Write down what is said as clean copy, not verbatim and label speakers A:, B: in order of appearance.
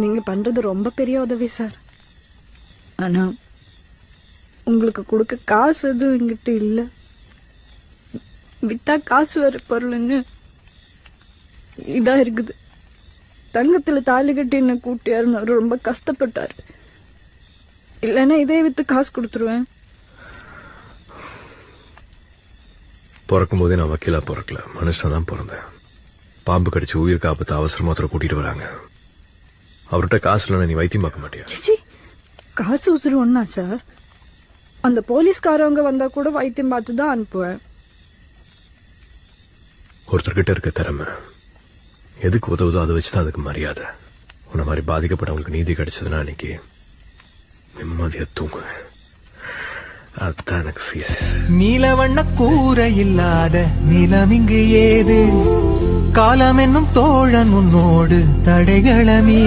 A: நீங்க பண்றது ரொம்ப பெரிய உதவி சார். ஆனா உங்களுக்கு கொடுக்க காசு எதுவும் என்கிட்ட இல்ல. வித்தா காசு வர பொருள்னு இதா இருக்குது. தங்கத்துல தாலி கட்டி என்ன கூட்டியாருன்னு ரொம்ப கஷ்டப்பட்டாரு. இல்லைன்னா இதே வித்து காசு கொடுத்துருவேன்.
B: பிறக்கும் போதே நான் வக்கீலா பிறக்கல, மனுஷன் தான் பிறந்தேன். பாம்பு கடிச்சு உயிருக்கு ஆபத்து அவசரமா கூட்டிட்டு வராங்க. அவர்கிட்ட காசு இல்லைன்னா நீ வைத்தியம் பார்க்க மாட்டியா?
A: காசு உசுறு ஒண்ணா சார்? அந்த போலீஸ்காரவங்க வந்தா கூட வைத்தியம் பார்த்து தான் அனுப்புவேன்.
B: ஒருத்தர்கிட்ட இருக்க திறமை எதுக்கு உதவுதோ அதை வச்சுதான் அதுக்கு மரியாதை. உன்ன மாதிரி பாதிக்கப்பட்டவங்களுக்கு நீதி கிடைச்சதுன்னா அன்னைக்கு நிம்மதியா தூங்குவேன். அதுதான் எனக்கு ஃபீஸ்.
C: நீலவண்ண கூரை இல்லாத நிலம் இங்கு ஏது? காலம் என்னும் தோழன் உன்னோடு தடைகளமீ